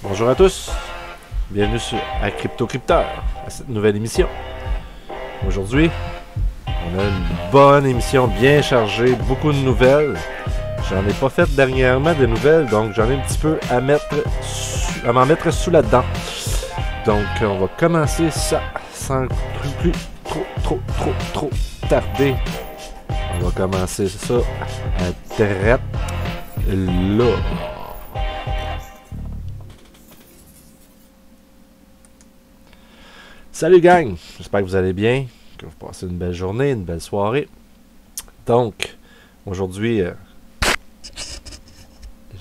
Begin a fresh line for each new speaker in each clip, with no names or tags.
Bonjour à tous, bienvenue à Crypto Crypteur, à cette nouvelle émission. Aujourd'hui, on a une bonne émission bien chargée, beaucoup de nouvelles. J'en ai pas fait dernièrement de nouvelles, donc j'en ai un petit peu à m'en mettre sous la dent. Donc on va commencer ça sans plus trop tarder. On va commencer ça à traite là. Salut gang, j'espère que vous allez bien, que vous passez une belle journée, une belle soirée. Donc, aujourd'hui,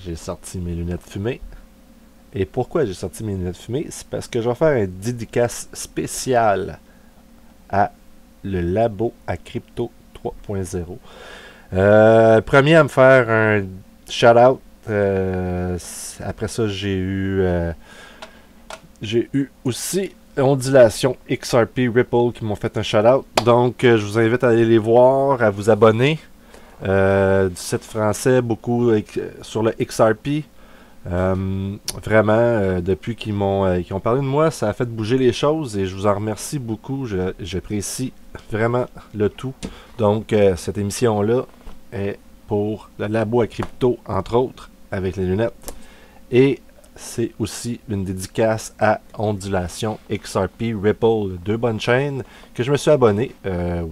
j'ai sorti mes lunettes fumées. Et pourquoi j'ai sorti mes lunettes fumées? C'est parce que je vais faire un dédicace spécial à le labo à Crypto 3.0. Premier à me faire un shout-out. Après ça, j'ai eu aussi Ondulation, XRP, Ripple qui m'ont fait un shout-out. Donc, je vous invite à aller les voir, à vous abonner. Du site français, beaucoup sur le XRP. Vraiment, depuis qu'ils ont parlé de moi, ça a fait bouger les choses et je vous en remercie beaucoup. J'apprécie vraiment le tout. Donc, cette émission-là est pour le labo à crypto, entre autres, avec les lunettes. Et c'est aussi une dédicace à Ondulation, XRP, Ripple, deux bonnes chaînes que je me suis abonné.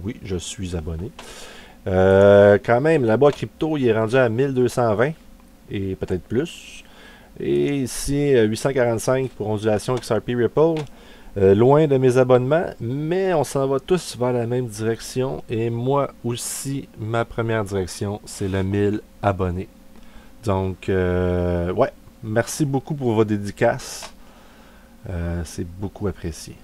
Oui, je suis abonné. Quand même, là-bas, crypto, il est rendu à 1220 et peut-être plus. Et ici, 845 pour Ondulation, XRP, Ripple. Loin de mes abonnements, mais on s'en va tous vers la même direction. Et moi aussi, ma première direction, c'est le 1000 abonnés. Donc, ouais. Merci beaucoup pour vos dédicaces. C'est beaucoup apprécié.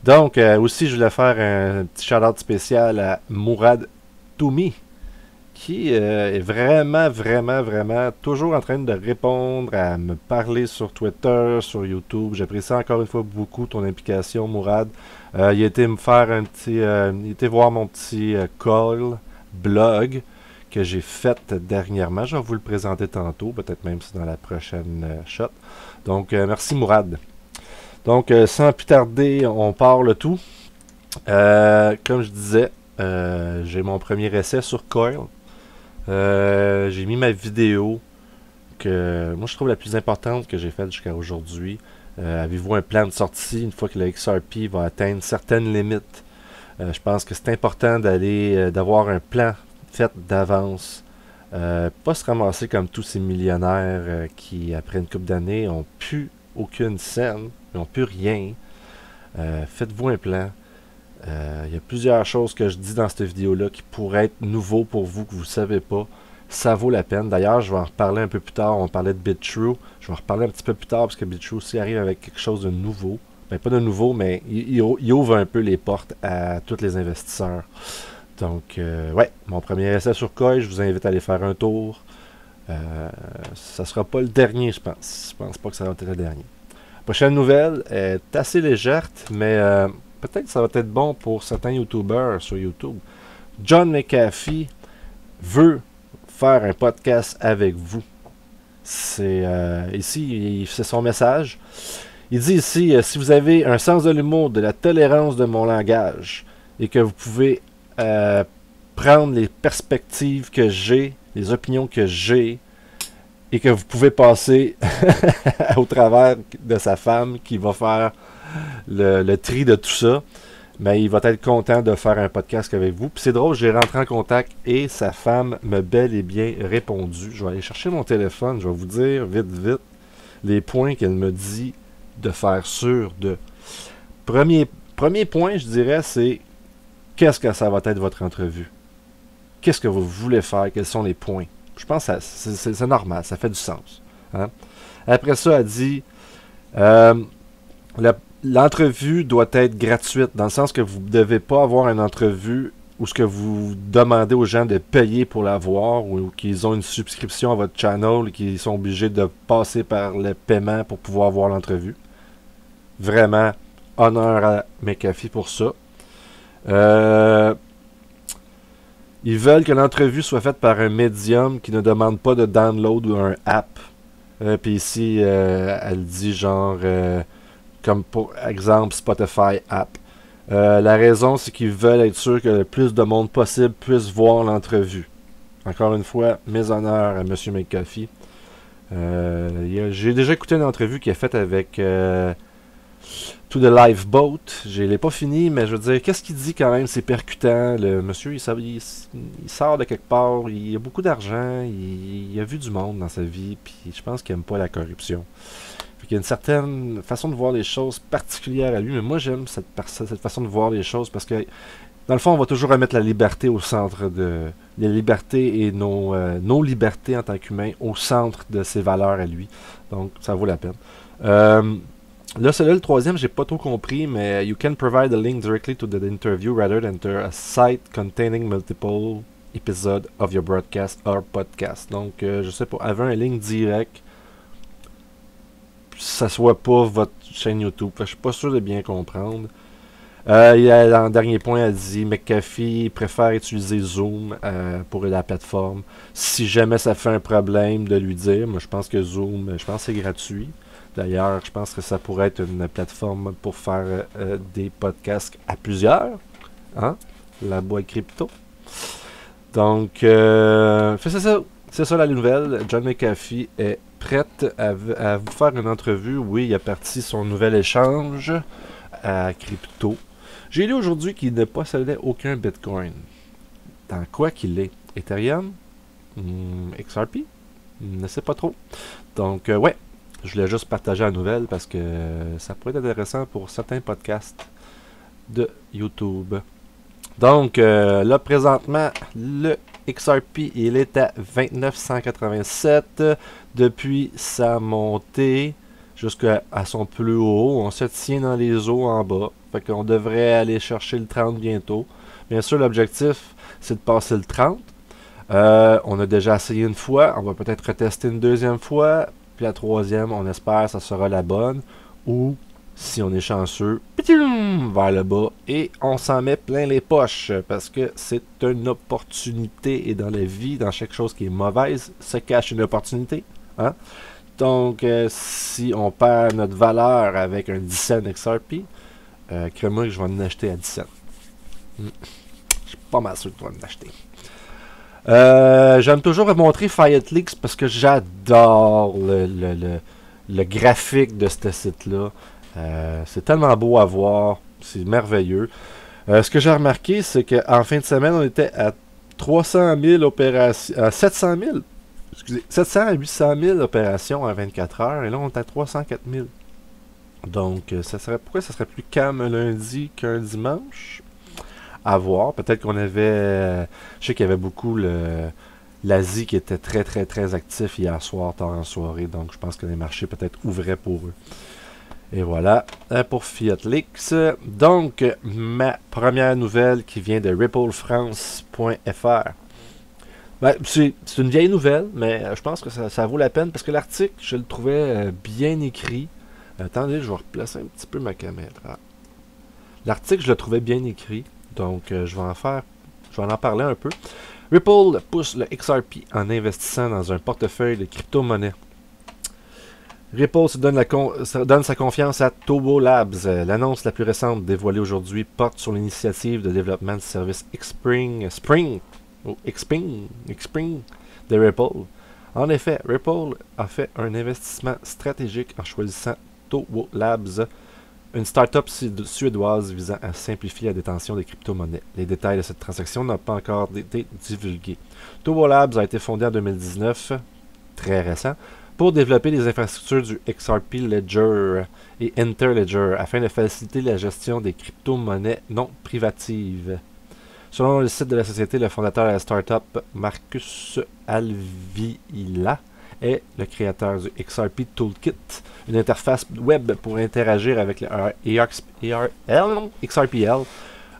Donc, aussi, je voulais faire un petit shout-out spécial à Mourad Toumi, qui est vraiment toujours en train de répondre, à me parler sur Twitter, sur YouTube. J'apprécie encore une fois beaucoup ton implication, Mourad. Il a été me faire un petit... il a été voir mon petit call blog que j'ai faite dernièrement. Je vais vous le présenter tantôt, peut-être même c'est dans la prochaine shot. Donc, merci Mourad. Donc, sans plus tarder, on part le tout. Comme je disais, j'ai mon premier essai sur Coil. J'ai mis ma vidéo que moi je trouve la plus importante que j'ai faite jusqu'à aujourd'hui. Avez-vous un plan de sortie une fois que le XRP va atteindre certaines limites? Je pense que c'est important d'avoir un plan fait d'avance. Pas se ramasser comme tous ces millionnaires qui, après une couple d'années, n'ont plus aucune scène, n'ont plus rien. Faites-vous un plan. Il y a plusieurs choses que je dis dans cette vidéo-là qui pourraient être nouveaux pour vous, que vous ne savez pas. Ça vaut la peine. D'ailleurs, je vais en reparler un peu plus tard. On parlait de BitTrue. Je vais en reparler un petit peu plus tard parce que BitTrue aussi arrive avec quelque chose de nouveau. Ben, pas de nouveau, mais il ouvre un peu les portes à tous les investisseurs. Donc, ouais, mon premier essai sur Coil, je vous invite à aller faire un tour. Ça sera pas le dernier, je pense. Je pense pas que ça va être le dernier. La prochaine nouvelle est assez légère, mais peut-être que ça va être bon pour certains YouTubers sur YouTube. John McAfee veut faire un podcast avec vous. C'est ici, c'est son message. Il dit ici, si vous avez un sens de l'humour, de la tolérance de mon langage, et que vous pouvez prendre les perspectives que j'ai, les opinions que j'ai, et que vous pouvez passer au travers de sa femme qui va faire le tri de tout ça, mais il va être content de faire un podcast avec vous. Puis c'est drôle, j'ai rentré en contact et sa femme m'a bel et bien répondu. Je vais aller chercher mon téléphone, je vais vous dire vite les points qu'elle me dit de faire sûr de. Premier point, je dirais, c'est qu'est-ce que ça va être votre entrevue? Qu'est-ce que vous voulez faire? Quels sont les points? Je pense que c'est normal, ça fait du sens. Hein? Après ça, elle dit l'entrevue doit être gratuite, dans le sens que vous ne devez pas avoir une entrevue où ce que vous demandez aux gens de payer pour la voir, ou qu'ils ont une subscription à votre channel et qu'ils sont obligés de passer par le paiement pour pouvoir voir l'entrevue. Vraiment, honneur à McAfee pour ça. Ils veulent que l'entrevue soit faite par un médium qui ne demande pas de download ou un app. Puis ici, elle dit genre, comme pour exemple Spotify App. La raison, c'est qu'ils veulent être sûrs que le plus de monde possible puisse voir l'entrevue. Encore une fois, mes honneurs à M. McAfee. J'ai déjà écouté une entrevue qu'il a faite avec To the Lifeboat. Je l'ai pas fini, mais je veux dire, qu'est-ce qu'il dit quand même, c'est percutant. Le monsieur, il sort de quelque part, il a beaucoup d'argent, il a vu du monde dans sa vie, puis je pense qu'il aime pas la corruption. Il y a une certaine façon de voir les choses particulière à lui, mais moi j'aime cette façon de voir les choses parce que dans le fond, on va toujours remettre la liberté au centre de... La liberté et nos libertés en tant qu'humains au centre de ses valeurs à lui. Donc, ça vaut la peine. Là, celui-là, le troisième, j'ai pas trop compris, mais you can provide a link directly to the interview rather than to a site containing multiple episodes of your broadcast or podcast. Donc, je sais pas, avoir un link direct, ça soit pas votre chaîne YouTube. Je suis pas sûr de bien comprendre. En dernier point, elle dit McAfee préfère utiliser Zoom pour la plateforme. Si jamais ça fait un problème, de lui dire. Moi, je pense que Zoom, je pense que c'est gratuit. D'ailleurs, je pense que ça pourrait être une plateforme pour faire des podcasts à plusieurs. Hein? La boîte crypto. Donc, c'est ça la nouvelle. John McAfee est prête à vous faire une entrevue. Oui, il a parti son nouvel échange à crypto. J'ai lu aujourd'hui qu'il ne possédait aucun Bitcoin. Dans quoi qu'il est? Ethereum? XRP? Ne sais pas trop. Donc, ouais, je voulais juste partager la nouvelle parce que ça pourrait être intéressant pour certains podcasts de YouTube. Donc, là, présentement, le XRP, il est à 2987 depuis sa montée jusqu'à son plus haut. On se tient dans les eaux en bas. Fait qu'on devrait aller chercher le 30 bientôt. Bien sûr, l'objectif, c'est de passer le 30. On a déjà essayé une fois. On va peut-être retester une deuxième fois. Puis la troisième, on espère, ça sera la bonne. Ou, si on est chanceux, vers le bas. Et on s'en met plein les poches. Parce que c'est une opportunité. Et dans la vie, dans chaque chose qui est mauvaise, se cache une opportunité. Hein? Donc, si on perd notre valeur avec un 10 cents XRP, crée-moi que je vais en acheter à 10 cents. Je suis pas mal sûr que tu vas en acheter. J'aime toujours montrer Fiat Leaks parce que j'adore le graphique de ce site-là. C'est tellement beau à voir. C'est merveilleux. Ce que j'ai remarqué, c'est qu'en fin de semaine, on était à 300 000 opérations, à 700 000. Excusez, 700 à 800 000 opérations en 24 heures. Et là, on est à 304 000. Donc, pourquoi ça serait plus calme un lundi qu'un dimanche? À voir. Peut-être qu'on avait... je sais qu'il y avait beaucoup l'Asie qui était très, très, très actif hier soir, tard en soirée. Donc, je pense que les marchés peut-être ouvraient pour eux. Et voilà, pour Fiat Leaks. Donc, ma première nouvelle qui vient de ripplefrance.fr. Ben, c'est une vieille nouvelle, mais je pense que ça vaut la peine parce que l'article, je le trouvais bien écrit. Attendez, je vais replacer un petit peu ma caméra. L'article, je le trouvais bien écrit, donc je vais en parler un peu. Ripple pousse le XRP en investissant dans un portefeuille de crypto-monnaies. Ripple donne sa confiance à Tobo Labs. L'annonce la plus récente dévoilée aujourd'hui porte sur l'initiative de développement du service Xpring de Ripple. En effet, Ripple a fait un investissement stratégique en choisissant Tobo Labs, une start-up suédoise visant à simplifier la détention des crypto-monnaies. Les détails de cette transaction n'ont pas encore été divulgués. Tobo Labs a été fondé en 2019, très récent, pour développer les infrastructures du XRP Ledger et Interledger afin de faciliter la gestion des crypto-monnaies non privatives. Selon le site de la société, le fondateur de la start-up, Marcus Alvila, est le créateur du XRP Toolkit, une interface web pour interagir avec le XRPL,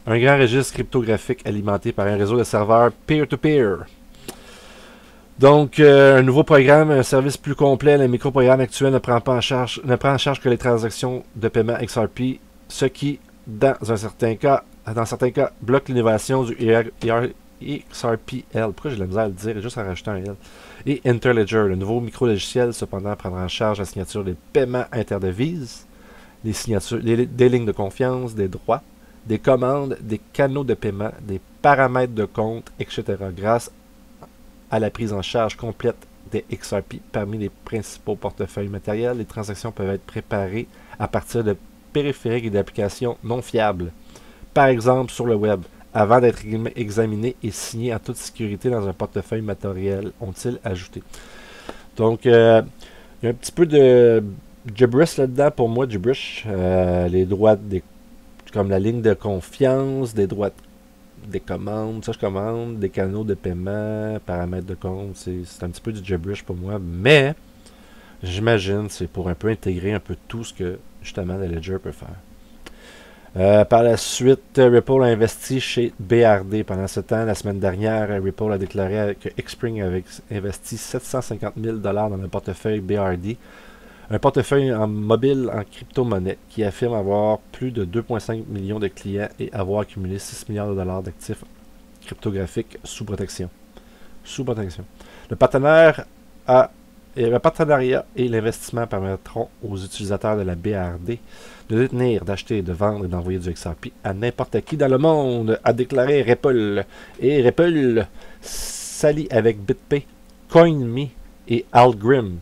un grand registre cryptographique alimenté par un réseau de serveurs peer-to-peer. Donc, un nouveau programme, un service plus complet. Le microprogramme actuel ne prend en charge que les transactions de paiement XRP, ce qui, dans certains cas, bloque l'innovation du XRP-L. Pourquoi j'ai de la misère à le dire? J'ai juste à rajouter un L. Et Interledger, le nouveau micro-logiciel, cependant, prendra en charge la signature des paiements interdevises, des lignes de confiance, des droits, des commandes, des canaux de paiement, des paramètres de compte, etc. Grâce à la prise en charge complète des XRP parmi les principaux portefeuilles matériels, les transactions peuvent être préparées à partir de périphériques et d'applications non fiables. Par exemple, sur le web, avant d'être examinées et signées en toute sécurité dans un portefeuille matériel, ont-ils ajouté. Donc, il y a un petit peu de gibberish là-dedans pour moi, gibberish. Les droits, comme la ligne de confiance, des droits des commandes, ça je commande, des canaux de paiement, paramètres de compte, c'est un petit peu du gibberish pour moi, mais j'imagine c'est pour un peu intégrer un peu tout ce que justement le Ledger peut faire. Par la suite, Ripple a investi chez BRD. Pendant ce temps, la semaine dernière, Ripple a déclaré que Xpring avait investi 750 000 $ dans le portefeuille BRD, un portefeuille en mobile en crypto-monnaie qui affirme avoir plus de 2,5 millions de clients et avoir accumulé 6 milliards de dollars d'actifs cryptographiques sous protection. Le partenariat et l'investissement permettront aux utilisateurs de la BRD de détenir, d'acheter, de vendre et d'envoyer du XRP à n'importe qui dans le monde, a déclaré Ripple. Et Ripple s'allie avec BitPay, CoinMe et Algrim.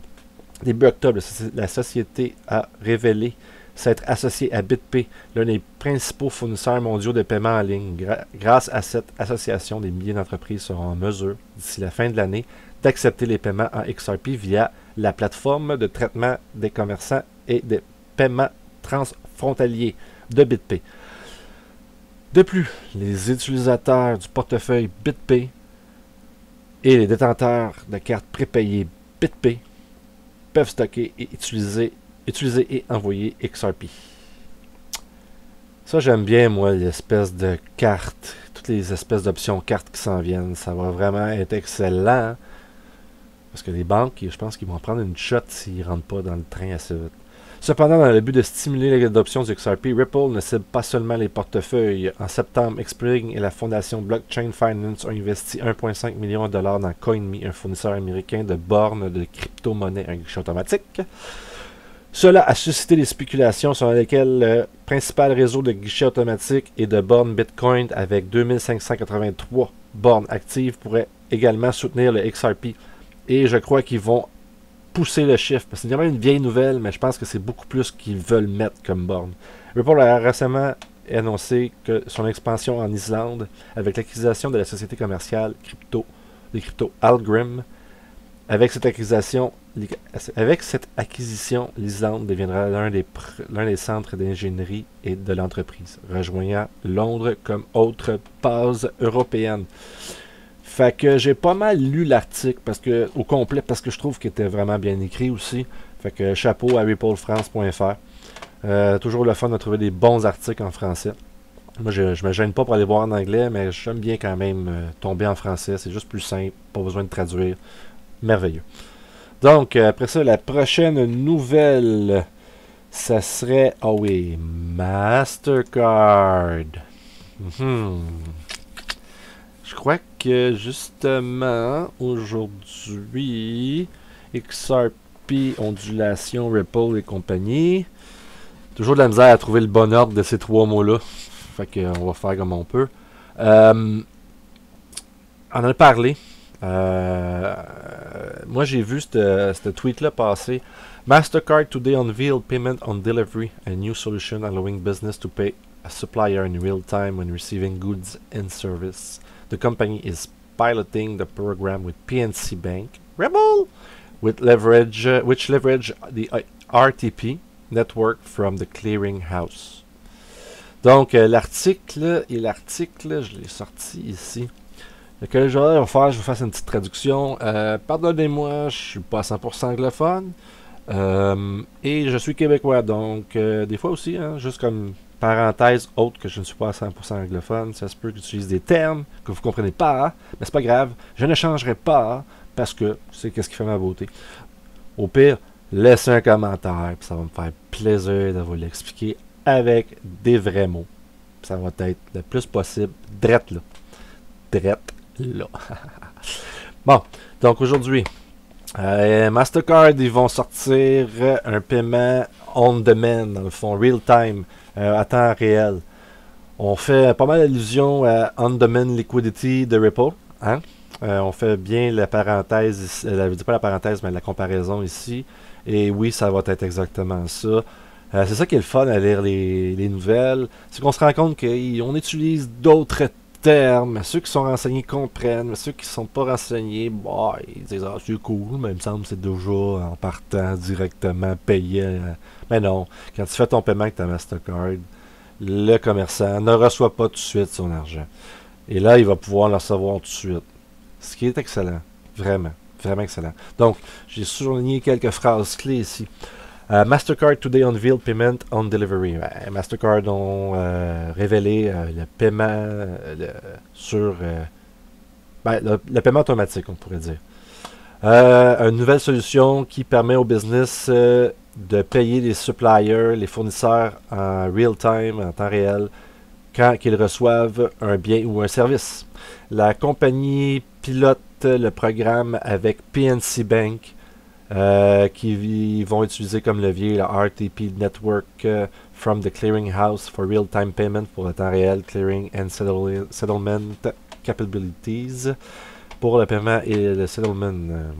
Début octobre, la société a révélé s'être associée à BitPay, l'un des principaux fournisseurs mondiaux de paiement en ligne. Grâce à cette association, des milliers d'entreprises seront en mesure, d'ici la fin de l'année, d'accepter les paiements en XRP via la plateforme de traitement des commerçants et des paiements transfrontaliers de BitPay. De plus, les utilisateurs du portefeuille BitPay et les détenteurs de cartes prépayées BitPay peuvent stocker et utiliser et envoyer XRP. Ça, j'aime bien, moi, l'espèce de carte, toutes les espèces d'options cartes qui s'en viennent. Ça va vraiment être excellent. Parce que les banques, je pense qu'ils vont prendre une shot s'ils ne rentrent pas dans le train assez vite. Cependant, dans le but de stimuler l'adoption du XRP, Ripple ne cible pas seulement les portefeuilles. En septembre, Xpring et la fondation Blockchain Finance ont investi 1,5 million de dollars dans CoinMe, un fournisseur américain de bornes de crypto-monnaie, un guichet automatique. Cela a suscité des spéculations selon lesquelles le principal réseau de guichets automatiques et de bornes Bitcoin avec 2583 bornes actives pourrait également soutenir le XRP. Et je crois qu'ils vont pousser le chiffre. Parce que c'est vraiment une vieille nouvelle, mais je pense que c'est beaucoup plus qu'ils veulent mettre comme borne. Ripple a récemment annoncé que son expansion en Islande, avec l'acquisition de la société commerciale des cryptos Algrim, avec cette acquisition, l'Islande deviendra l'un des centres d'ingénierie et de l'entreprise, rejoignant Londres comme autre base européenne. Fait que j'ai pas mal lu l'article au complet parce que je trouve qu'il était vraiment bien écrit aussi. Fait que chapeau à ripplefrance.fr. Toujours le fun de trouver des bons articles en français. Moi, je me gêne pas pour aller voir en anglais, mais j'aime bien quand même tomber en français. C'est juste plus simple, pas besoin de traduire. Merveilleux. Donc, après ça, la prochaine nouvelle, ça serait, Mastercard. Je crois que justement, aujourd'hui, XRP, ondulation, Ripple et compagnie. Toujours de la misère à trouver le bon ordre de ces trois mots-là. Fait qu'on va faire comme on peut. On en a parlé. Moi, j'ai vu ce tweet-là passer. Mastercard today unveiled payment on delivery, a new solution allowing business to pay a supplier in real time when receiving goods and service. The company is piloting the program with PNC Bank, Rebel, which leverage the RTP network from the clearing house. Donc, l'article, je l'ai sorti ici. Que je vais faire une petite traduction. Pardonnez-moi, je suis pas 100% anglophone. Et je suis québécois, donc des fois aussi, juste comme parenthèse autre que je ne suis pas à 100% anglophone, ça se peut que j'utilise des termes que vous ne comprenez pas, mais c'est pas grave, je ne changerai pas parce que c'est qu'est-ce qui fait ma beauté. Au pire, laissez un commentaire, puis ça va me faire plaisir de vous l'expliquer avec des vrais mots. Ça va être le plus possible, drette là. Drette là. Bon, donc aujourd'hui, Mastercard, ils vont sortir un paiement on demand, dans le fond, real time, à temps réel. On fait pas mal allusion à on demand liquidity de Ripple. Hein? On fait bien la parenthèse, je dis pas la parenthèse, mais la comparaison ici. Et oui, ça va être exactement ça. C'est ça qui est le fun à lire les nouvelles. C'est qu'on se rend compte qu'on utilise d'autres termes. Ceux qui sont renseignés comprennent, mais ceux qui sont pas renseignés, bah, ils disent ah, c'est cool, mais il me semble que c'est déjà en partant directement payé. Mais non, quand tu fais ton paiement avec ta Mastercard, le commerçant ne reçoit pas tout de suite son argent. Et là, il va pouvoir le recevoir tout de suite. Ce qui est excellent. Vraiment. Vraiment excellent. Donc, j'ai souligné quelques phrases clés ici. Mastercard today unveiled payment on delivery. Mastercard ont révélé le paiement sur le paiement automatique, on pourrait dire. Une nouvelle solution qui permet au business de payer les suppliers, les fournisseurs en real time, en temps réel, quand ils reçoivent un bien ou un service. La compagnie pilote le programme avec PNC Bank, qui vont utiliser comme levier le RTP Network from the Clearing House for Real-Time Payment pour le temps réel, Clearing and Settlement Capabilities pour le paiement et le settlement.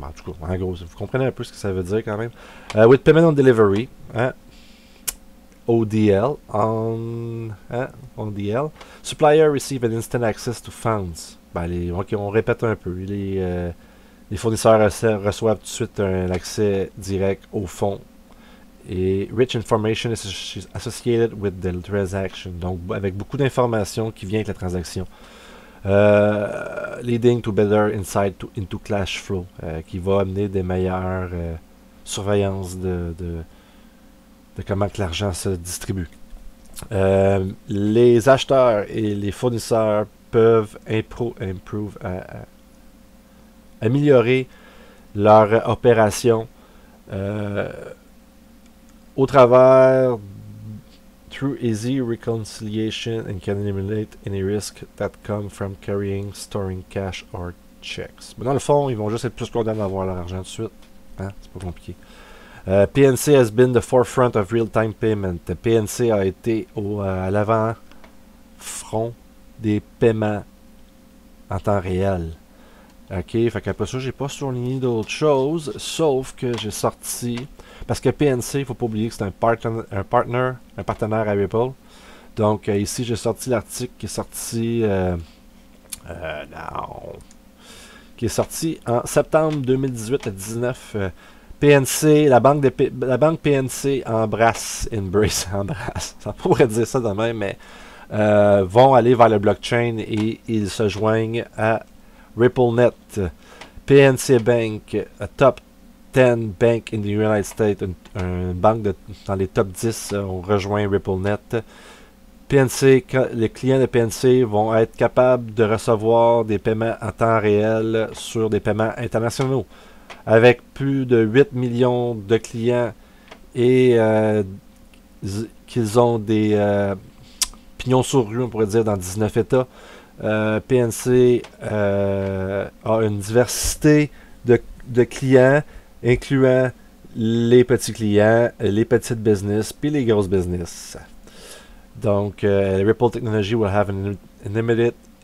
En tout cas, en gros, vous comprenez un peu ce que ça veut dire quand même. With Payment on Delivery, hein, ODL, ODL, Supplier receive an instant access to funds. On répète un peu. Les fournisseurs reçoivent tout de suite un accès direct au fonds. Et rich information is associated with the transaction. Donc, avec beaucoup d'informations qui viennent avec la transaction. Leading to better insight into cash flow. Qui va amener des meilleures surveillances de comment que l'argent se distribue. Les acheteurs et les fournisseurs peuvent améliorer leur opération au travers through easy reconciliation and can eliminate any risk that come from carrying, storing cash or checks. Mais dans le fond, ils vont juste être plus contents d'avoir leur argent tout de suite. Hein? C'est pas compliqué. PNC has been the forefront of real-time payment. PNC a été à l'avant-front des paiements en temps réel. Ok, fait qu'après ça, j'ai pas souligné d'autres choses, sauf que j'ai sorti, parce que PNC, il faut pas oublier que c'est un partenaire à Ripple. Donc ici, j'ai sorti l'article qui est sorti, qui est sorti en septembre 2018 à 19. PNC, la banque PNC embrasse, ça pourrait dire ça de même, mais vont aller vers le blockchain et ils se joignent à RippleNet. PNC Bank, a top 10 bank in the United States, une banque dans les top 10 ont rejoint RippleNet. PNC, les clients de PNC vont être capables de recevoir des paiements en temps réel sur des paiements internationaux. Avec plus de 8 millions de clients et qu'ils ont des pignons sur rue, on pourrait dire, dans 19 États, PNC a une diversité de clients, incluant les petits clients, les petites business, puis les grosses business. Donc, Ripple Technology will have an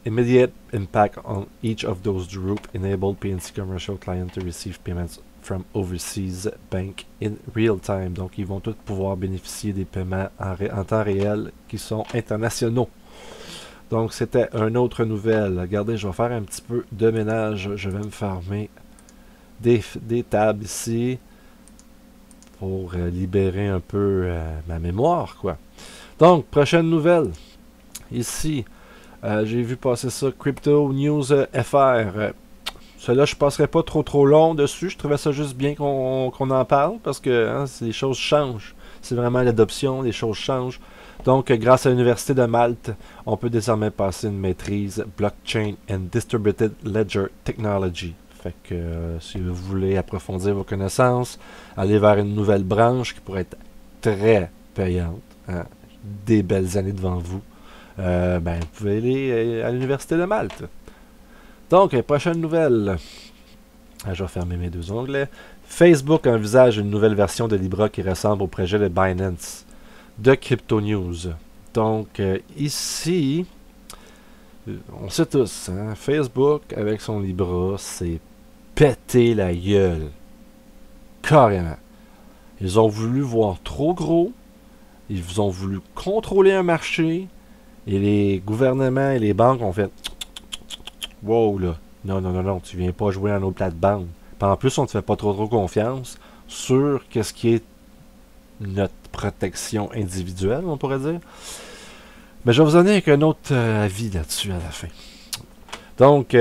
immediate impact on each of those groups, enable PNC commercial clients to receive payments from overseas bank in real time. Donc, ils vont tous pouvoir bénéficier des paiements en temps réel qui sont internationaux. Donc, c'était une autre nouvelle. Regardez, je vais faire un petit peu de ménage. Je vais me fermer des tables ici pour libérer un peu ma mémoire, quoi. Donc, prochaine nouvelle. Ici, j'ai vu passer ça, Crypto News FR. Cela, je ne passerai pas trop long dessus. Je trouvais ça juste bien qu'on en parle parce que hein, les choses changent. C'est vraiment l'adoption, les choses changent. Donc, grâce à l'Université de Malte, on peut désormais passer une maîtrise Blockchain and Distributed Ledger Technology. Fait que si vous voulez approfondir vos connaissances, aller vers une nouvelle branche qui pourrait être très payante, hein, des belles années devant vous, vous pouvez aller à l'Université de Malte. Donc, prochaine nouvelle. Je vais fermer mes deux onglets. Facebook envisage une nouvelle version de Libra qui ressemble au projet de Binance de Crypto News. Donc, ici, on sait tous, hein, Facebook avec son Libra, c'est pété la gueule. Carrément. Ils ont voulu voir trop gros. Ils ont voulu contrôler un marché. Et les gouvernements et les banques ont fait wow là. Non, non, non, non, tu viens pas jouer à nos plates-bandes. Puis en plus, on ne te fait pas trop confiance sur qu'est-ce qui est notre protection individuelle, on pourrait dire. Mais je vais vous donner avec un autre avis là-dessus à la fin. Donc,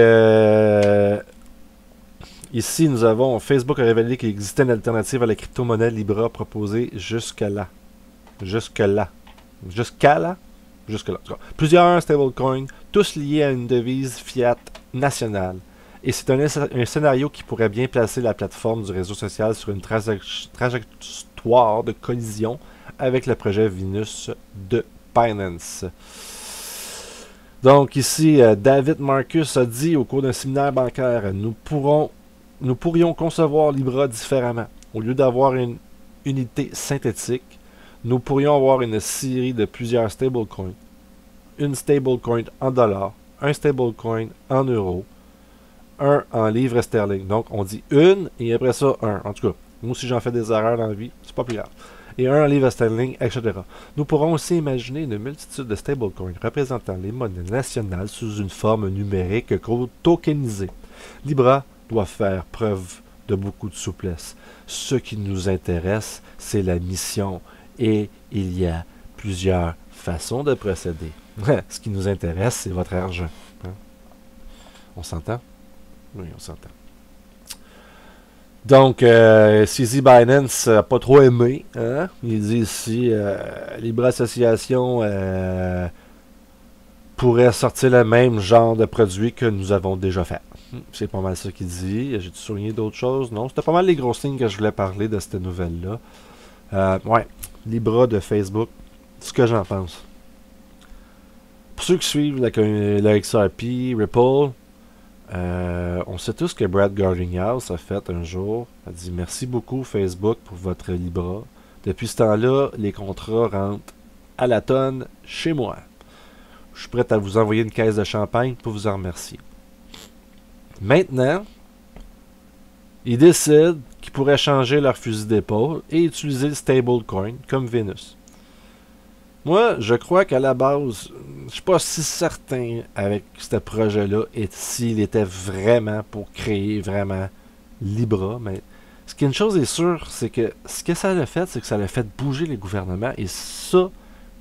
ici, nous avons Facebook a révélé qu'il existait une alternative à la crypto-monnaie Libra proposée jusque-là. Jusque-là. Jusqu'à là? Jusque-là. Plusieurs stablecoins, tous liés à une devise fiat nationale. Et c'est un scénario qui pourrait bien placer la plateforme du réseau social sur une trajectoire de collision avec le projet Venus de Binance. Donc ici, David Marcus a dit au cours d'un séminaire bancaire, nous pourrions concevoir Libra différemment. Au lieu d'avoir une unité synthétique, nous pourrions avoir une série de plusieurs stablecoins. Une stablecoin en dollars, un stablecoin en euros, un en livres sterling. Donc, on dit une et après ça, un. En tout cas, moi aussi j'en fais des erreurs dans la vie, c'est pas plus grave. Et un en livres sterling, etc. Nous pourrons aussi imaginer une multitude de stablecoins représentant les monnaies nationales sous une forme numérique tokenisée. Libra doit faire preuve de beaucoup de souplesse. Ce qui nous intéresse, c'est la mission et il y a plusieurs façons de procéder. Ce qui nous intéresse, c'est votre argent. Hein? On s'entend? Oui, on s'entend. Donc, CZ Binance n'a pas trop aimé. Hein? Il dit ici, Libre Association pourrait sortir le même genre de produit que nous avons déjà fait. C'est pas mal ça qu'il dit. J'ai-tu souligné d'autres choses? Non, c'était pas mal les grosses lignes que je voulais parler de cette nouvelle-là. Ouais, Libra de Facebook, c'est ce que j'en pense. Pour ceux qui suivent le XRP, Ripple, on sait tous que Brad Garlinghouse a fait un jour, a dit merci beaucoup Facebook pour votre Libra. Depuis ce temps-là, les contrats rentrent à la tonne chez moi. Je suis prêt à vous envoyer une caisse de champagne pour vous en remercier. Maintenant, ils décident qu'ils pourraient changer leur fusil d'épaule et utiliser le stablecoin comme Venus. Moi, je crois qu'à la base, je suis pas si certain avec ce projet-là et s'il était vraiment pour créer vraiment Libra, mais une chose est sûre, c'est que ce que ça a fait, c'est que ça a fait bouger les gouvernements et ça,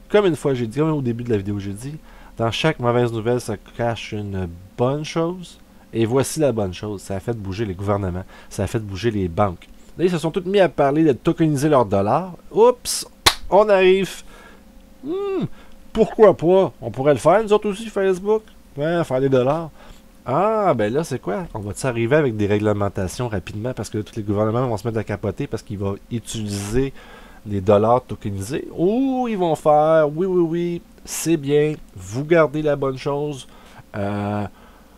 comme une fois j'ai dit, comme au début de la vidéo j'ai dit, dans chaque mauvaise nouvelle, ça cache une bonne chose. Et voici la bonne chose, ça a fait bouger les gouvernements, ça a fait bouger les banques. Là, ils se sont tous mis à parler de tokeniser leurs dollars. Oups, on arrive. Pourquoi pas? On pourrait le faire, nous autres aussi, Facebook. Ouais, faire des dollars. Ah, ben là, c'est quoi? On va-tu arriver avec des réglementations rapidement parce que là, tous les gouvernements vont se mettre à capoter parce qu'ils vont utiliser les dollars tokenisés? Ou ils vont faire, oui, c'est bien, vous gardez la bonne chose.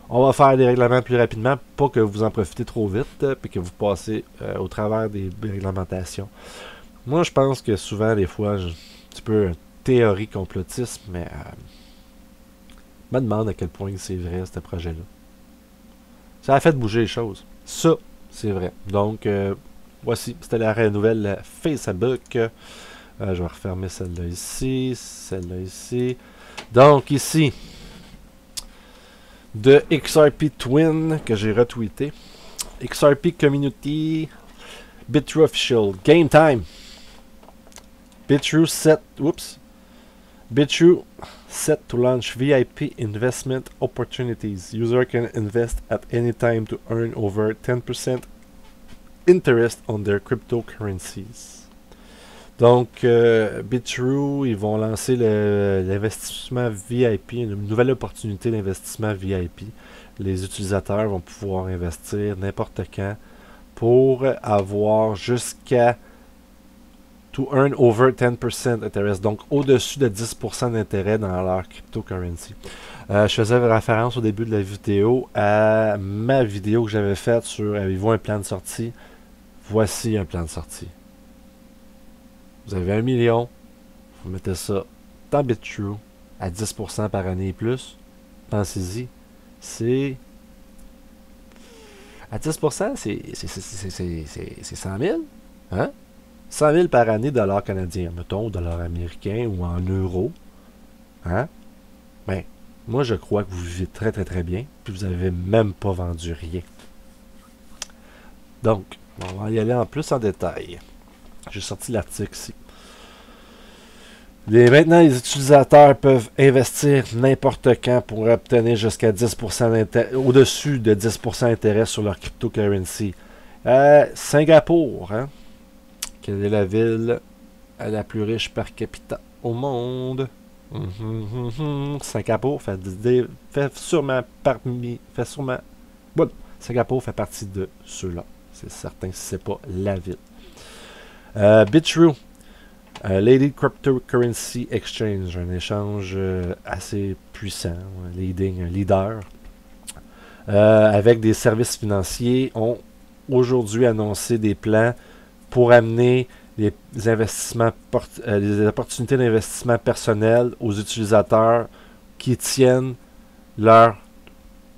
On va faire des règlements plus rapidement, pas que vous en profitez trop vite, puis que vous passez au travers des réglementations. Moi, je pense que souvent, des fois, un petit peu théorie complotiste, mais je me demande à quel point c'est vrai, ce projet-là. Ça a fait bouger les choses. Ça, c'est vrai. Donc, voici, c'était la nouvelle Facebook. Je vais refermer celle-là ici. Donc, ici, de XRP Twin que j'ai retweeté. XRP Community, Bitrue Official, Game Time. Bitrue set to launch VIP investment opportunities. User can invest at any time to earn over 10% interest on their cryptocurrencies. Donc, Bitrue, ils vont lancer l'investissement VIP, une nouvelle opportunité d'investissement VIP. Les utilisateurs vont pouvoir investir n'importe quand pour avoir jusqu'à to earn over 10% interest, donc au-dessus de 10% d'intérêt dans leur cryptocurrency. Je faisais référence au début de la vidéo à ma vidéo que j'avais faite sur avez-vous un plan de sortie? Voici un plan de sortie. Vous avez 1 million, vous mettez ça dans BitTrue à 10% par année et plus. Pensez-y, c'est à 10%, c'est 100 000, hein? 100 000 par année dollars canadiens, mettons, dollars américains ou en euros. Hein? Ben, moi, je crois que vous vivez très, très, très bien, puis vous n'avez même pas vendu rien. Donc, on va y aller en plus en détail. J'ai sorti l'article ici. Maintenant, les utilisateurs peuvent investir n'importe quand pour obtenir jusqu'à 10% d'intérêt, au-dessus de 10% d'intérêt sur leur cryptocurrency. Singapour, hein? Quelle est la ville la plus riche par capita au monde? Singapour fait sûrement bon, Singapour fait partie de ceux-là. C'est certain si c'est pas la ville. BitTrue. Lady Cryptocurrency Exchange, un échange assez puissant, un leader, avec des services financiers, ont aujourd'hui annoncé des plans pour amener les investissements, les opportunités d'investissement personnel aux utilisateurs qui tiennent leur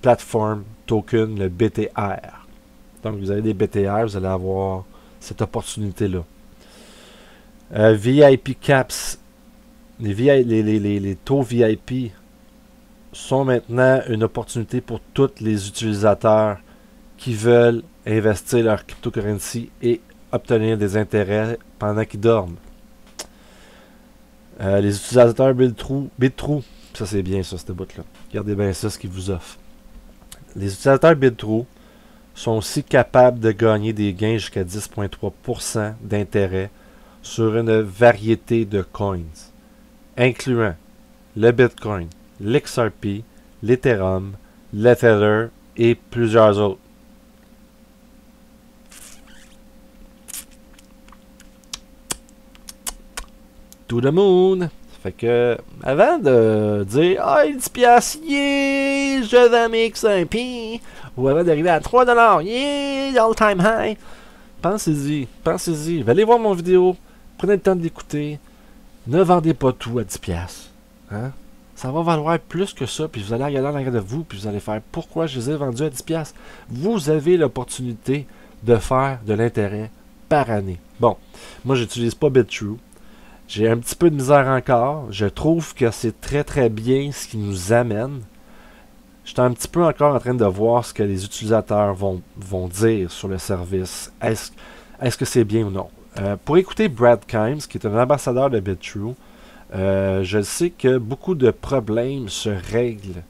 plateforme token, le BTR. Donc, vous avez des BTR, vous allez avoir cette opportunité-là. VIP Caps, les taux VIP sont maintenant une opportunité pour tous les utilisateurs qui veulent investir leur cryptocurrency et obtenir des intérêts pendant qu'ils dorment. Les utilisateurs BitTrue, ça c'est bien ça, cette bout-là. Regardez bien ça, ce qu'ils vous offrent. Les utilisateurs BitTrue sont aussi capables de gagner des gains jusqu'à 10,3% d'intérêt sur une variété de coins, incluant le Bitcoin, l'XRP, l'Ethereum, l'Ether et plusieurs autres. To the moon! Fait que, avant de dire « Ah, 10 piastres, yeah! Je vais m'XRP! » ou avant d'arriver à 3 $, yeah! All time high! Pensez-y, pensez-y. Allez voir mon vidéo. Prenez le temps de l'écouter. Ne vendez pas tout à 10 piastres. Hein? Ça va valoir plus que ça, puis vous allez regarder en arrière de vous, puis vous allez faire pourquoi je les ai vendus à 10 piastres. Vous avez l'opportunité de faire de l'intérêt par année. Bon, moi j'utilise pas BitTrue. J'ai un petit peu de misère encore. Je trouve que c'est très très bien ce qui nous amène. Je suis un petit peu encore en train de voir ce que les utilisateurs vont dire sur le service. Est-ce que c'est bien ou non? Pour écouter Brad Kimes, qui est un ambassadeur de BitTrue, je sais que beaucoup de problèmes se règlent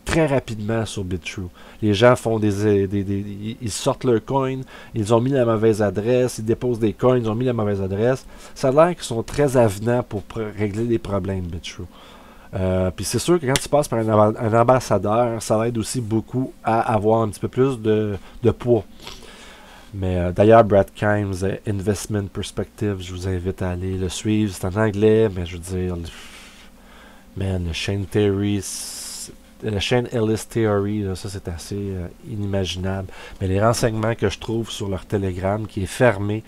très rapidement sur BitTrue. Les gens font ils sortent leur coin, ils ont mis la mauvaise adresse, ils déposent des coins, ils ont mis la mauvaise adresse. Ça a l'air qu'ils sont très avenants pour régler les problèmes BitTrue. Puis c'est sûr que quand tu passes par un ambassadeur, ça aide aussi beaucoup à avoir un petit peu plus de poids. Mais d'ailleurs, Brad Kimes, Investment Perspective, je vous invite à aller le suivre. C'est en anglais, mais je veux dire, le Shane Ellis Theory, là, ça c'est assez inimaginable. Mais les renseignements que je trouve sur leur Telegram, qui est fermé,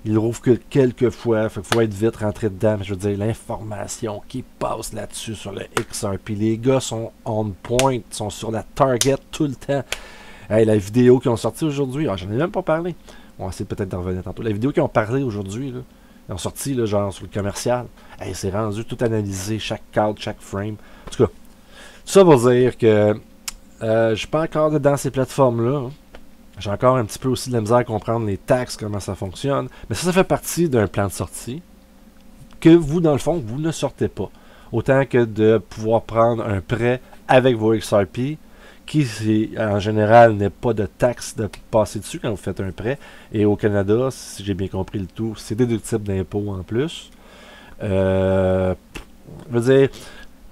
ils l'ouvrent que quelques fois. Il faut être vite rentré dedans. Mais je veux dire, l'information qui passe là-dessus sur le XRP, les gars sont on point, sont sur la target tout le temps. Hey, la vidéo qui ont sorti aujourd'hui, j'en ai même pas parlé. On va essayer peut-être d'en revenir tantôt. La vidéo qui ont parlé aujourd'hui, ils ont sorti là, genre sur le commercial. Hey, c'est rendu tout analysé, chaque cadre, chaque frame. En tout cas, tout ça pour dire que je suis pas encore dans ces plateformes-là. Hein. J'ai encore un petit peu aussi de la misère à comprendre les taxes, comment ça fonctionne. Mais ça fait partie d'un plan de sortie que vous, dans le fond, vous ne sortez pas. Autant que de pouvoir prendre un prêt avec vos XRP, qui en général n'est pas de taxe de passer dessus quand vous faites un prêt. Et au Canada, si j'ai bien compris le tout, c'est déductible d'impôts en plus. Je veux dire,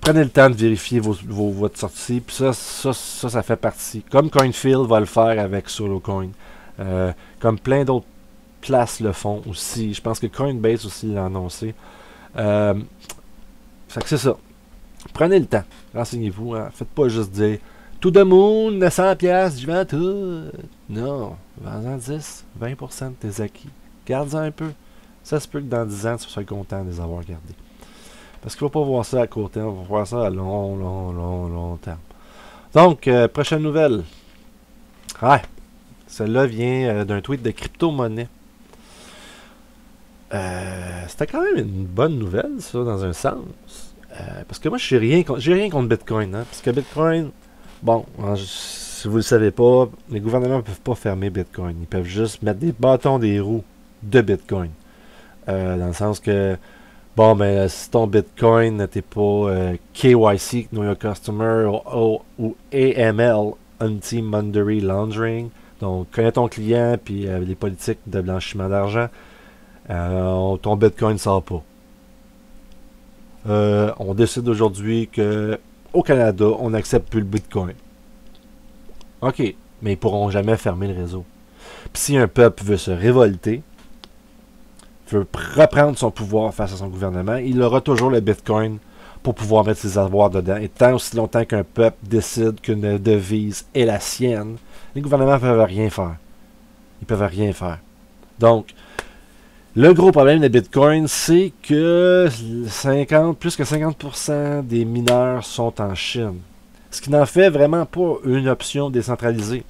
prenez le temps de vérifier votre sortie. Puis ça fait partie. Comme CoinField va le faire avec SoloCoin. Comme plein d'autres place le font aussi. Je pense que Coinbase aussi l'a annoncé. Fait que c'est ça. Prenez le temps. Renseignez-vous. Hein. Faites pas juste dire tout de monde, 100$, je vends tout. Non. Vends-en 10, 20% de tes acquis. Garde-en un peu. Ça se peut que dans 10 ans, tu sois content de les avoir gardés. Parce qu'il ne faut pas voir ça à court terme. Il faut voir ça à long terme. Donc, prochaine nouvelle. Ouais. Celle-là vient d'un tweet de crypto-monnaie. C'était quand même une bonne nouvelle, ça, dans un sens. Parce que moi, j'ai rien contre Bitcoin. Hein, parce que Bitcoin, bon, si vous ne le savez pas, les gouvernements ne peuvent pas fermer Bitcoin. Ils peuvent juste mettre des bâtons des roues de Bitcoin. Dans le sens que, bon, ben, si ton Bitcoin n'était pas KYC, Know Your Customer, ou AML, Anti-Money Laundering, donc connais ton client, puis les politiques de blanchiment d'argent, ton Bitcoin ne sort pas. On décide aujourd'hui que au Canada, on n'accepte plus le Bitcoin. OK, mais ils pourront jamais fermer le réseau. Puis si un peuple veut se révolter, veut reprendre son pouvoir face à son gouvernement, il aura toujours le Bitcoin pour pouvoir mettre ses avoirs dedans. Et tant aussi longtemps qu'un peuple décide qu'une devise est la sienne, les gouvernements ne peuvent rien faire. Ils peuvent rien faire. Donc, le gros problème de Bitcoin, c'est que plus que 50% des mineurs sont en Chine. Ce qui n'en fait vraiment pas une option décentralisée.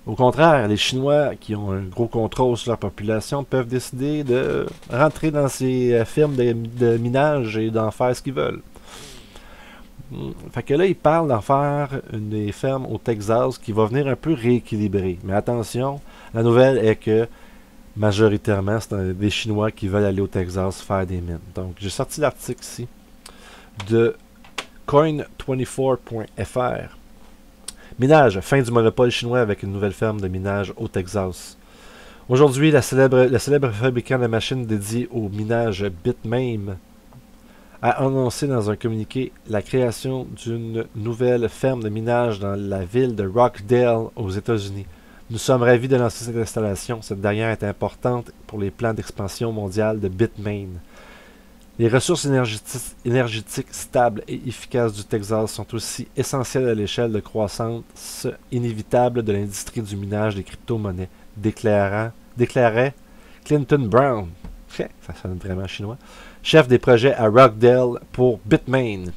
Au contraire, les Chinois, qui ont un gros contrôle sur leur population, peuvent décider de rentrer dans ces firmes de minage et d'en faire ce qu'ils veulent. Fait que là, ils parlent d'en faire des fermes au Texas qui va venir un peu rééquilibrer. Mais attention, la nouvelle est que majoritairement, c'est des Chinois qui veulent aller au Texas faire des mines. Donc, j'ai sorti l'article ici de coin24.fr. Minage, fin du monopole chinois avec une nouvelle ferme de minage au Texas. Aujourd'hui, le célèbre fabricant de machines dédiées au minage Bitmain a annoncé dans un communiqué la création d'une nouvelle ferme de minage dans la ville de Rockdale aux États-Unis. Nous sommes ravis de lancer cette installation. Cette dernière est importante pour les plans d'expansion mondiale de Bitmain. Les ressources énergétiques stables et efficaces du Texas sont aussi essentielles à l'échelle de croissance inévitable de l'industrie du minage des crypto-monnaies, déclarait Clinton Brown, ça sonne vraiment chinois, chef des projets à Rockdale pour Bitmain.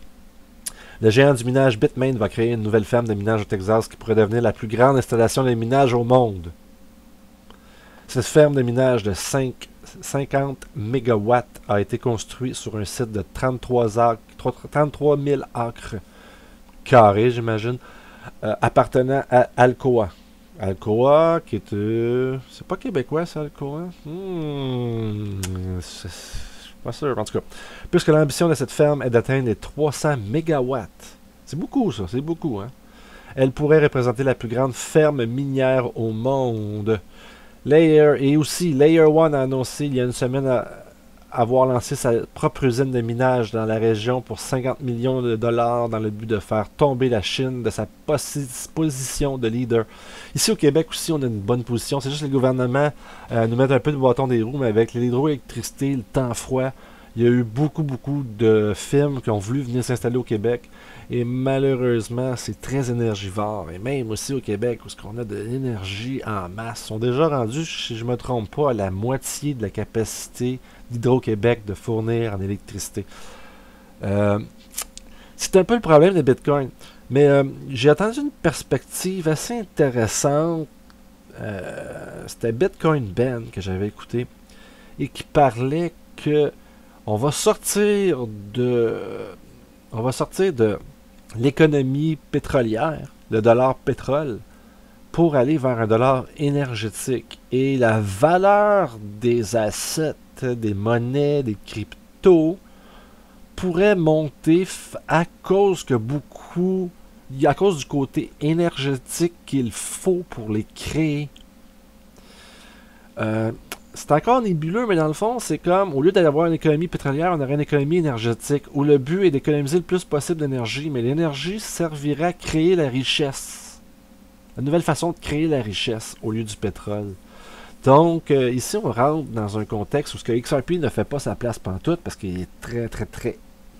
Le géant du minage Bitmain va créer une nouvelle ferme de minage au Texas qui pourrait devenir la plus grande installation de minage au monde. Cette ferme de minage de 50 MW a été construite sur un site de 33 000 acres carrés, j'imagine, appartenant à Alcoa. Alcoa, qui est... c'est pas québécois, ça, Alcoa? Je suis pas sûr, en tout cas. Puisque l'ambition de cette ferme est d'atteindre les 300 MW. C'est beaucoup, ça, c'est beaucoup, hein? Elle pourrait représenter la plus grande ferme minière au monde. Layer One a annoncé il y a une semaine avoir lancé sa propre usine de minage dans la région pour 50 millions de dollars dans le but de faire tomber la Chine de sa position de leader. Ici au Québec aussi, on a une bonne position. C'est juste que le gouvernement nous met un peu de bâton des roues, mais avec l'hydroélectricité, le temps froid, il y a eu beaucoup de firmes qui ont voulu venir s'installer au Québec. Et malheureusement, c'est très énergivore. Et même aussi au Québec, où on a de l'énergie en masse, sont déjà rendus, si je ne me trompe pas, à la moitié de la capacité d'Hydro-Québec de fournir en électricité. C'est un peu le problème de Bitcoin. Mais j'ai entendu une perspective assez intéressante. C'était Bitcoin Ben que j'avais écouté. Et qui parlait que on va sortir de l'économie pétrolière, le dollar pétrole, pour aller vers un dollar énergétique. Et la valeur des assets, des monnaies, des cryptos, pourrait monter à cause du côté énergétique qu'il faut pour les créer. C'est encore nébuleux, mais dans le fond, c'est comme, au lieu d'avoir une économie pétrolière, on aurait une économie énergétique, où le but est d'économiser le plus possible d'énergie, mais l'énergie servira à créer la richesse. La nouvelle façon de créer la richesse au lieu du pétrole. Donc, ici, on rentre dans un contexte où ce que XRP ne fait pas sa place pantoute parce qu'il est très, très, très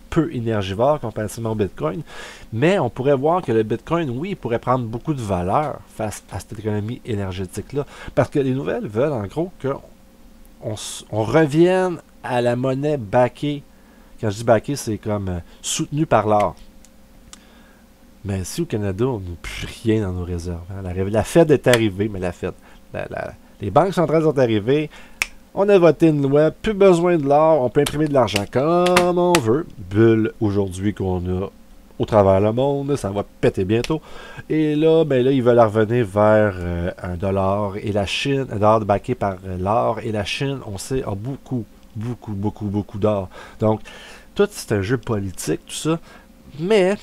peu énergivore comparativement au Bitcoin. Mais on pourrait voir que le Bitcoin, oui, il pourrait prendre beaucoup de valeur face à cette économie énergétique-là. Parce que les nouvelles veulent, en gros, qu'on revienne à la monnaie backée. Quand je dis backée, c'est comme soutenu par l'or. Mais ici, au Canada, on n'a plus rien dans nos réserves. Hein. La Fed est arrivée, mais la Fed... les banques centrales sont arrivées. On a voté une loi, plus besoin de l'or, on peut imprimer de l'argent comme on veut. Bulle aujourd'hui qu'on a au travers le monde, ça va péter bientôt. Et là, ben là, ils veulent revenir vers un dollar. Et la Chine, un dollar backé par l'or. Et la Chine, on sait, a beaucoup d'or. Donc, tout c'est un jeu politique, tout ça. Mais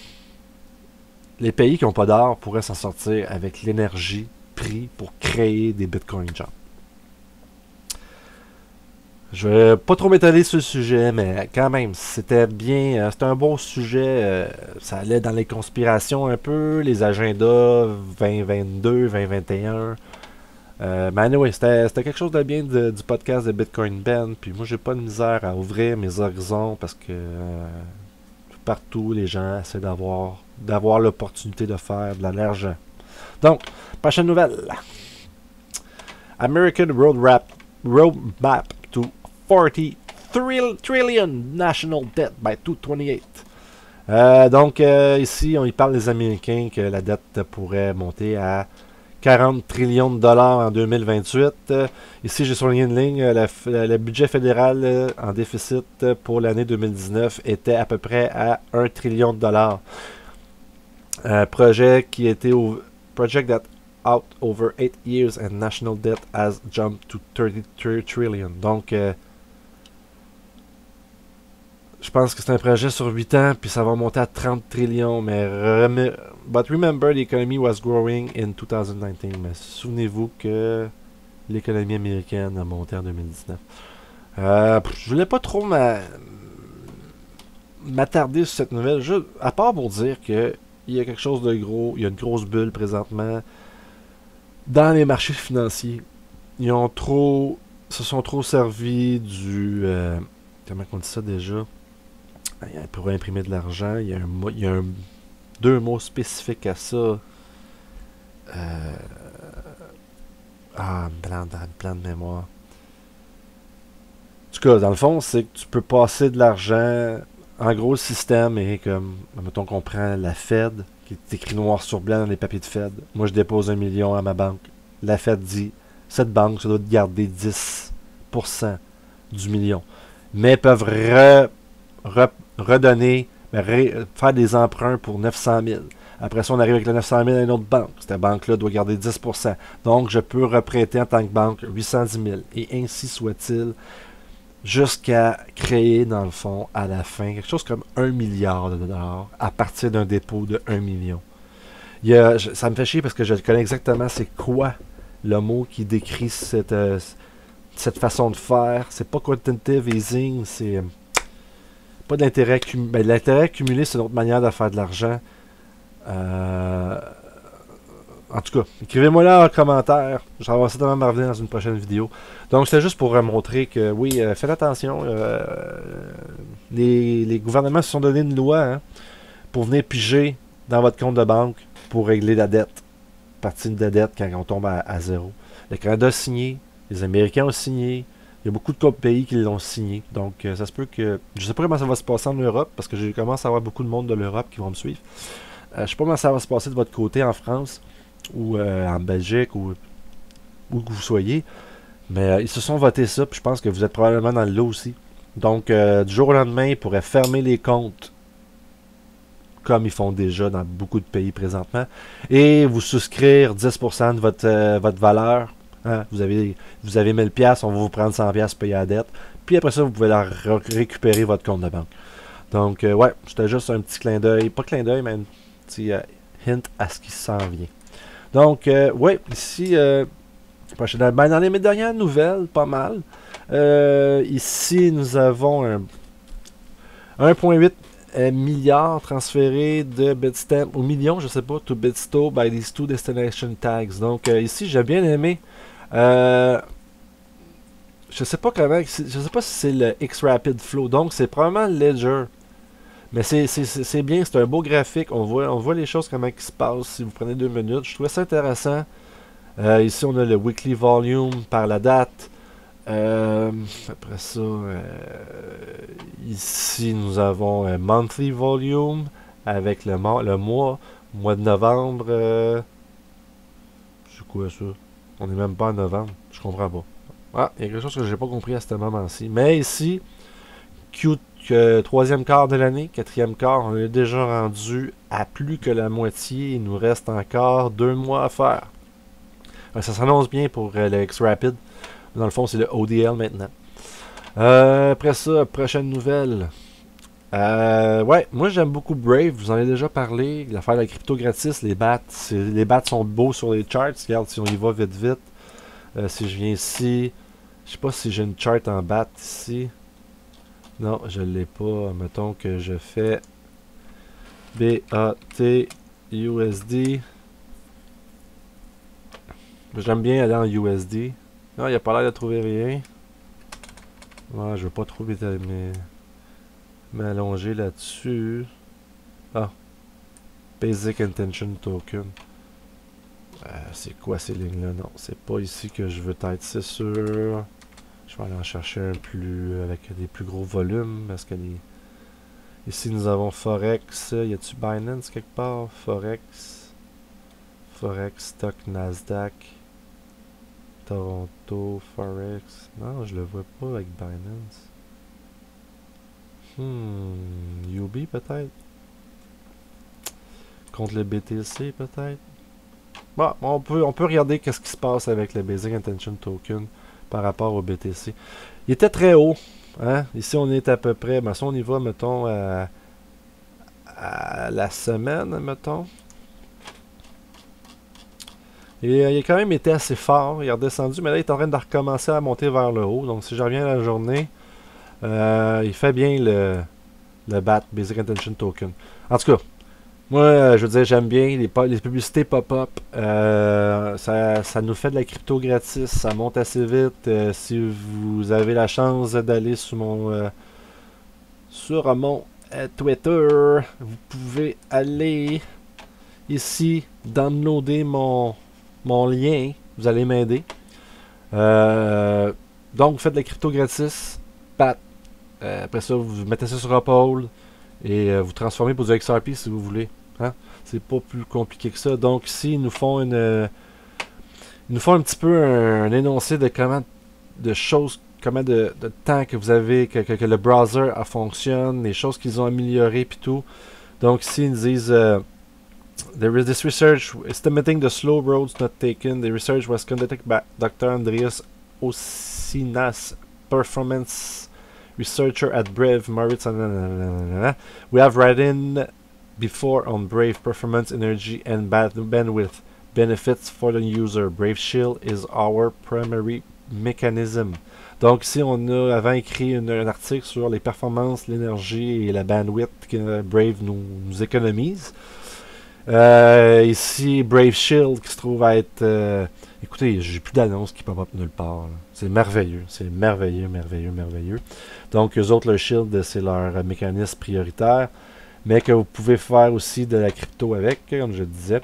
les pays qui n'ont pas d'or pourraient s'en sortir avec l'énergie prise pour créer des bitcoins, genre. Je vais pas trop m'étaler sur le sujet, mais quand même, c'était bien, c'était un bon sujet. Ça allait dans les conspirations un peu, les agendas 2022, 2021. Mais anyway, c'était quelque chose de bien du podcast de Bitcoin Ben. Puis moi, j'ai pas de misère à ouvrir mes horizons parce que partout, les gens essaient d'avoir l'opportunité de faire de l'argent. Donc, prochaine nouvelle. American Roadmap to 40 trillion national debt by 2028. Donc, ici, on y parle des Américains que la dette pourrait monter à 40 trillions de dollars en 2028. Ici, j'ai souligné une ligne. Le budget fédéral en déficit pour l'année 2019 était à peu près à 1 trillion de dollars. Projet qui était project that out over 8 years and national debt has jumped to 33 trillion. Donc, je pense que c'est un projet sur 8 ans, puis ça va monter à 30 trillions. But remember, the economy was growing in 2019. Mais souvenez-vous que l'économie américaine a monté en 2019. Je voulais pas trop m'attarder sur cette nouvelle, à part pour dire que il y a quelque chose de gros, il y a une grosse bulle présentement dans les marchés financiers. Ils se sont trop servis du... comment on dit ça déjà? Pour imprimer de l'argent, il y a deux mots spécifiques à ça. Plan de mémoire. En tout cas, dans le fond, c'est que tu peux passer de l'argent. En gros, le système est comme, mettons qu'on prend la Fed, qui est écrit noir sur blanc dans les papiers de Fed. Moi, je dépose 1 million à ma banque. La Fed dit, cette banque, ça doit garder 10% du million. Mais peuvent redonner, faire des emprunts pour 900 000. Après ça, on arrive avec le 900 000 à une autre banque. Cette banque-là doit garder 10%. Donc, je peux reprêter en tant que banque 810 000. Et ainsi soit-il, jusqu'à créer, dans le fond, à la fin, quelque chose comme 1 milliard de dollars à partir d'un dépôt de 1 million. Ça me fait chier parce que je connais exactement c'est quoi le mot qui décrit cette façon de faire. C'est pas quantitative easing, c'est pas de l'intérêt accumulé. L'intérêt accumulé, c'est une autre manière de faire de l'argent. En tout cas, écrivez-moi là en commentaire. Je vais certainement m'en revenir dans une prochaine vidéo. Donc, c'était juste pour montrer que, oui, faites attention. Les gouvernements se sont donné une loi pour venir piger dans votre compte de banque pour régler la dette. Partie de la dette quand on tombe à zéro. Le Canada a signé. Les Américains ont signé. Il y a beaucoup de pays qui l'ont signé. Donc, ça se peut que... Je ne sais pas comment ça va se passer en Europe, parce que je commence à avoir beaucoup de monde de l'Europe qui vont me suivre. Je ne sais pas comment ça va se passer de votre côté en France, ou en Belgique, ou où que vous soyez. Mais ils se sont votés ça, puis je pense que vous êtes probablement dans le lot aussi. Donc, du jour au lendemain, ils pourraient fermer les comptes, comme ils font déjà dans beaucoup de pays présentement, et vous souscrire 10% de votre valeur. Hein, vous avez 1000$, on va vous prendre 100$ payer la dette. Puis après ça, vous pouvez récupérer votre compte de banque. Donc, ouais, c'était juste un petit clin d'œil. Pas clin d'œil, mais un petit hint à ce qui s'en vient. Donc, ouais, ici, dans les dernières nouvelles, pas mal. Ici, nous avons 1,8 milliard transféré de Bitstamp au million, je sais pas, to Bitsto by these two destination tags. Donc, ici, j'ai bien aimé. Je sais pas comment, je sais pas si c'est le X-Rapid Flow, donc c'est probablement le Ledger. Mais c'est bien, c'est un beau graphique, on voit les choses comment ils se passent si vous prenez 2 minutes. Je trouvais ça intéressant. Ici on a le Weekly Volume par la date. Après ça, ici nous avons un Monthly Volume avec le mois de novembre. C'est quoi ça? On n'est même pas en novembre, je comprends pas. Ah, il y a quelque chose que j'ai pas compris à ce moment-ci. Mais ici, troisième quart de l'année, quatrième quart, on est déjà rendu à plus que la moitié. Il nous reste encore 2 mois à faire. Ça s'annonce bien pour le X-Rapid. Dans le fond, c'est le ODL maintenant. Après ça, prochaine nouvelle. Ouais, moi j'aime beaucoup Brave, vous en avez déjà parlé. L'affaire de la crypto gratis, les bats sont beaux sur les charts. Regarde, si on y va vite vite. Si je viens ici, je sais pas si j'ai une chart en bat ici. Non, je l'ai pas. Mettons que je fais BAT USD. J'aime bien aller en USD. Non, il n'y a pas l'air de trouver rien. Ouais, je veux pas trop m'allonger là-dessus. Ah. Basic Intention Token. C'est quoi ces lignes-là? Non, c'est pas ici que je veux être, c'est sûr. Je vais aller en chercher un plus avec des plus gros volumes parce que ici nous avons Forex. Y a-tu Binance quelque part? Forex. Forex, Stock, Nasdaq. Toronto, Forex. Non, je le vois pas avec Binance. UB peut-être? Contre le BTC peut-être? Bon, on peut regarder qu'est-ce qui se passe avec le Basic Intention Token par rapport au BTC. Il était très haut. Hein? Ici, on est à peu près... Ben, si on y va, mettons, à la semaine, mettons. Et il a quand même été assez fort. Il est redescendu, mais là, il est en train de recommencer à monter vers le haut. Donc, si je reviens à la journée, il fait bien le BAT, Basic Intention Token. En tout cas, moi, je veux dire, j'aime bien les publicités pop-up. Ça nous fait de la crypto gratis. Ça monte assez vite. Si vous avez la chance d'aller sur mon Twitter, vous pouvez aller ici, downloader mon lien. Vous allez m'aider. Donc, vous faites de la crypto gratis. Pat. Après ça, vous mettez ça sur Uphold. Et vous transformez pour du XRP si vous voulez. Hein? C'est pas plus compliqué que ça. Donc ici, ils nous font un petit peu un énoncé de comment de choses, comment de temps que vous avez, que le browser fonctionne, les choses qu'ils ont améliorées puis tout. Donc ici, ils disent there is this research estimating the slow roads not taken. The research was conducted by Dr. Andreas Osinas, performance researcher at Brave, Moritz, we have written before on Brave performance, energy, and bandwidth benefits for the user. Brave Shield is our primary mechanism. Donc ici, on a avant écrit un article sur les performances, l'énergie et la bandwidth que Brave nous économise. Ici, Brave Shield qui se trouve à être... écoutez, j'ai plus d'annonces qui pop-up nulle part. C'est merveilleux. C'est merveilleux, merveilleux, merveilleux. Donc, eux autres, le Shield, c'est leur mécanisme prioritaire. Mais que vous pouvez faire aussi de la crypto avec, comme je le disais.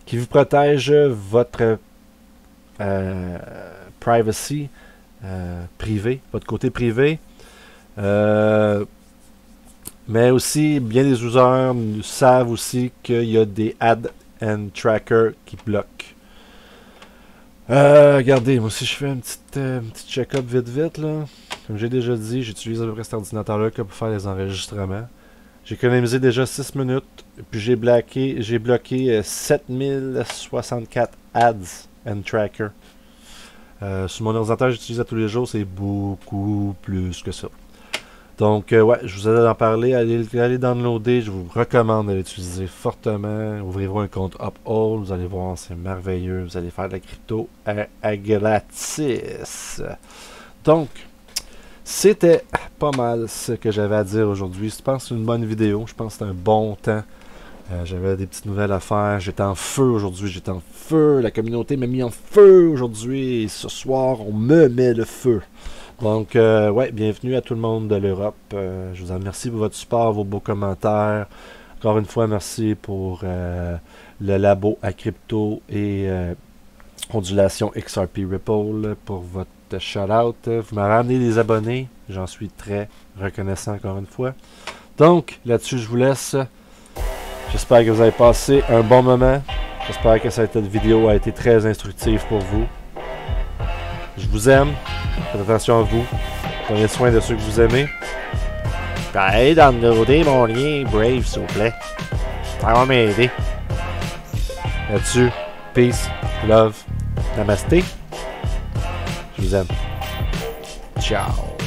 Qui vous protège votre privacy privé, votre côté privé. Mais aussi, bien des users savent aussi qu'il y a des ads and trackers qui bloquent. Regardez, moi si je fais un petit check-up vite là, comme j'ai déjà dit, j'utilise à peu près cet ordinateur-là pour faire les enregistrements. J'ai économisé déjà 6 minutes, puis j'ai bloqué 7064 ads and trackers. Sur mon ordinateur, j'utilise à tous les jours, c'est beaucoup plus que ça. Donc, ouais, je vous ai en parler, allez downloader, je vous recommande de l'utiliser fortement. Ouvrez-vous un compte Uphold, vous allez voir, c'est merveilleux, vous allez faire de la crypto à gratis. Donc, c'était pas mal ce que j'avais à dire aujourd'hui. Je pense que c'est une bonne vidéo, je pense que c'est un bon temps J'avais des petites nouvelles à faire. J'étais en feu aujourd'hui. J'étais en feu. La communauté m'a mis en feu aujourd'hui. Et ce soir, on me met le feu. Donc, ouais, bienvenue à tout le monde de l'Europe. Je vous remercie pour votre support, vos beaux commentaires. Encore une fois, merci pour le labo à crypto et ondulation XRP Ripple pour votre shout-out. Vous m'avez amené des abonnés. J'en suis très reconnaissant encore une fois. Donc, là-dessus, je vous laisse. J'espère que vous avez passé un bon moment. J'espère que cette vidéo a été très instructive pour vous. Je vous aime. Faites attention à vous. Prenez soin de ceux que vous aimez. Allez downloader mon lien Brave, s'il vous plaît. Ça va m'aider. Là-dessus, peace, love, namasté. Je vous aime. Ciao.